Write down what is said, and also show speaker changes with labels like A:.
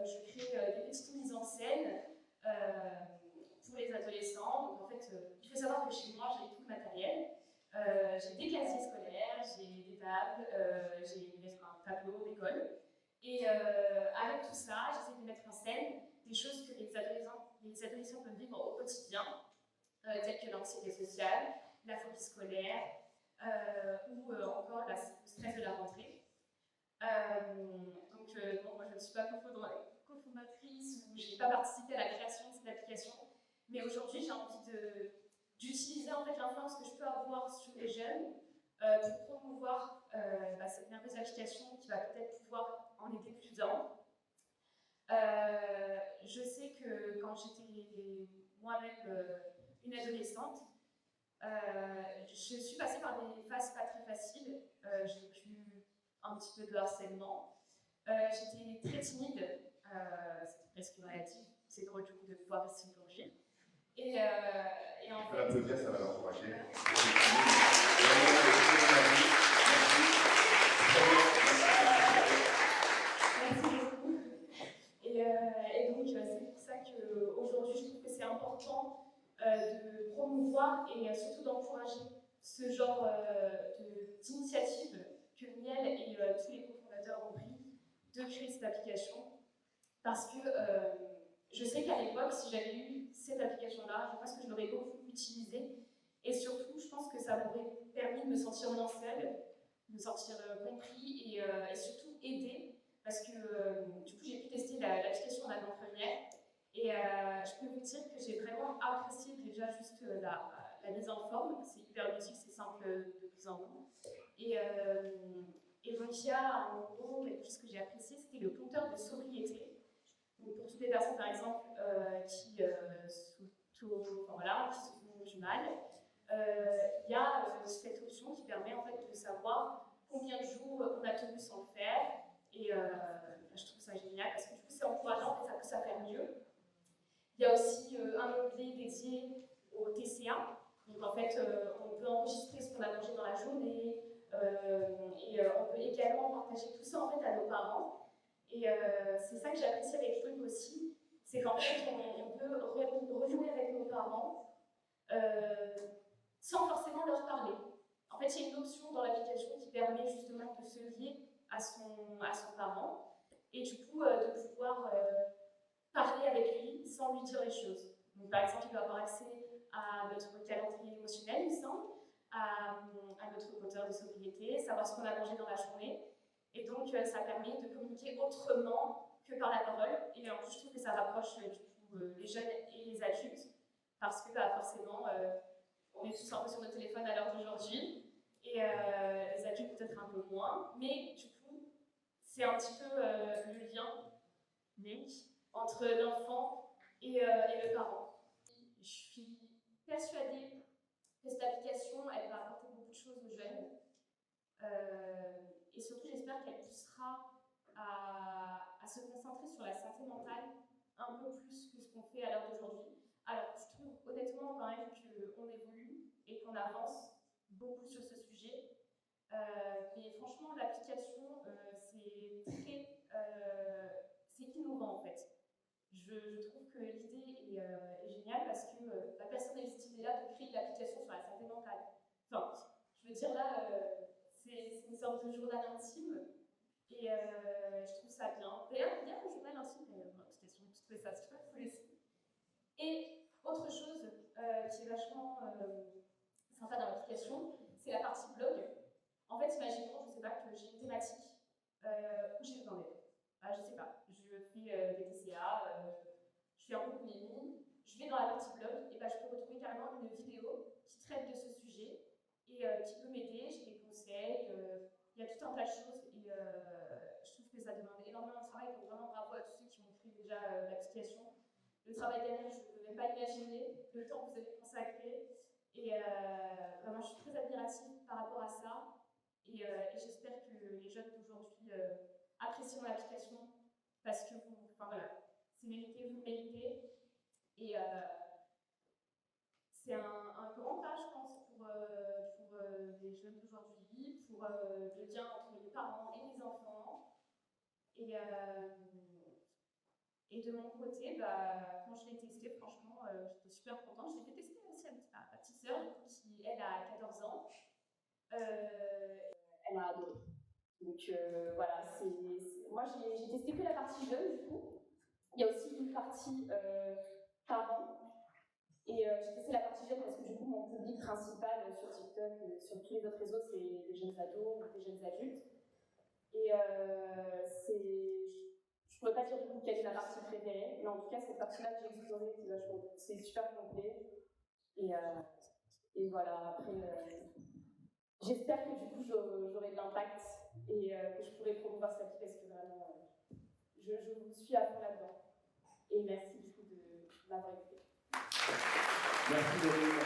A: je crée des petites mises en scène pour les adolescents. Donc en fait, il faut savoir que chez moi, j'ai tout le matériel. J'ai des casiers scolaires, j'ai des tables, j'ai un tableau d'école. Et avec tout ça, j'essaie de mettre en scène des choses que les adolescents peuvent vivre au quotidien, telles que l'anxiété sociale, la phobie scolaire, ou encore le stress de la rentrée. Bon, moi je ne suis pas cofondatrice ou je n'ai pas participé à la création de cette application, mais aujourd'hui j'ai envie d'utiliser en fait l'influence que je peux avoir sur les jeunes pour promouvoir cette merveilleuse application qui va peut-être pouvoir en aider plus d'un. Je sais que quand j'étais moi-même une adolescente, je suis passée par des phases pas très faciles. J'ai vécu un petit peu de harcèlement. J'étais très timide, c'était presque une maladie. C'est drôle du coup de pouvoir rester plongée. Et en fait,
B: applaudir, ça va l'encourager.
A: Merci beaucoup. Et donc, c'est pour ça qu'aujourd'hui, je trouve que c'est important de promouvoir et surtout d'encourager ce genre d'initiative que Miel et tous les cofondateurs ont pris de créer cette application. Parce que je sais qu'à l'époque, si j'avais eu cette application-là, je pense que je l'aurais beaucoup utilisée. Et surtout, je pense que ça m'aurait permis de me sentir moins seule, de me sentir compris et surtout aidée. Parce que du coup, j'ai pu tester l'application en avant-première. Et je peux vous dire que j'ai vraiment apprécié déjà juste la mise en forme. C'est hyper ludique, c'est simple de plus en moins. Et donc, il y a en gros quelque chose que j'ai apprécié, c'était le compteur de sobriété. Donc, pour toutes les personnes, par exemple, qui se font du mal, il y a cette option qui permet en fait de savoir combien de jours on a tenu sans le faire. Et je trouve ça génial parce que du coup, c'est encourageant et ça pousse à faire mieux. Il y a aussi un onglet dédié au TCA. Donc, en fait, on peut enregistrer ce qu'on a mangé dans la journée et on peut également partager tout ça en fait à nos parents. Et c'est ça que j'apprécie avec Truc aussi, c'est qu'en fait, on peut rejouer avec nos parents sans forcément leur parler. En fait, il y a une option dans l'application qui permet justement de se lier à son parent et du coup de pouvoir parler avec lui sans lui dire les choses. Donc, par exemple, il va avoir accès à notre calendrier émotionnel, il me semble, à notre compteur de sobriété, savoir ce qu'on a mangé dans la journée. Et donc, ça permet de communiquer autrement que par la parole. Et en plus, je trouve que ça rapproche du coup, les jeunes et les adultes, parce que forcément, on est tous un peu sur notre téléphone à l'heure d'aujourd'hui, et les adultes peut-être un peu moins. Mais du coup, c'est un petit peu le lien entre l'enfant et le parent. Je suis persuadée que cette application, elle va apporter beaucoup de choses aux jeunes. Et surtout, j'espère qu'elle poussera à se concentrer sur la santé mentale un peu plus que ce qu'on fait à l'heure d'aujourd'hui. Alors, je trouve honnêtement quand même qu'on évolue et qu'on avance beaucoup sur ce sujet. Mais franchement, l'application, c'est innovant en fait. Je trouve que l'idée est géniale parce que personne n'a eu cette idée-là de créer une application sur la santé mentale. Enfin, je veux dire là, c'est une sorte de journal intime et je trouve ça bien. D'ailleurs, il y a un journal intime dans l'application, je trouvais ça super cool aussi. Et autre chose qui est vachement sympa dans l'application, c'est la partie blog. En fait, imaginons, je sais pas, que j'ai une thématique où j'ai besoin d'aide. Je sais pas, je fais des TCA, je fais un peu de mimi, je vais dans la partie blog, et je peux retrouver carrément une vidéo qui traite de ce sujet et qui peut m'aider, j'ai des conseils, il y a tout un tas de choses et je trouve que ça demande énormément de travail, donc vraiment bravo à tous ceux qui ont créé déjà l'application. Le travail derrière, je ne peux même pas imaginer le temps que vous avez consacré et vraiment je suis très admirative par rapport à ça et j'espère que les jeunes d'aujourd'hui apprécieront l'application parce que voilà, c'est mérité, vous le méritez et c'est un grand pas, je pense, pour les jeunes d'aujourd'hui, pour le lien entre les parents et les enfants. Et Et de mon côté, bah, quand je l'ai testé, franchement, j'étais super contente. Je l'ai fait tester aussi à ma petite sœur, du coup, qui, elle, a 14 ans. Elle a adoré. Donc voilà, moi j'ai testé que la partie jeune, du coup. Il y a aussi une partie parents. Et j'ai testé la partie jeune parce que du coup, mon public principal sur TikTok et sur tous les autres réseaux, c'est des jeunes ados ou des jeunes adultes. Et je pourrais pas dire du coup quelle est la partie préférée, mais en tout cas, cette partie-là que j'ai explorée, c'est super complet. Et voilà, après, j'espère que du coup, j'aurai de l'impact et que je pourrai promouvoir cette appli parce que vraiment, je vous suis à fond là-dedans. Et merci du coup de m'avoir écouté.
B: Merci.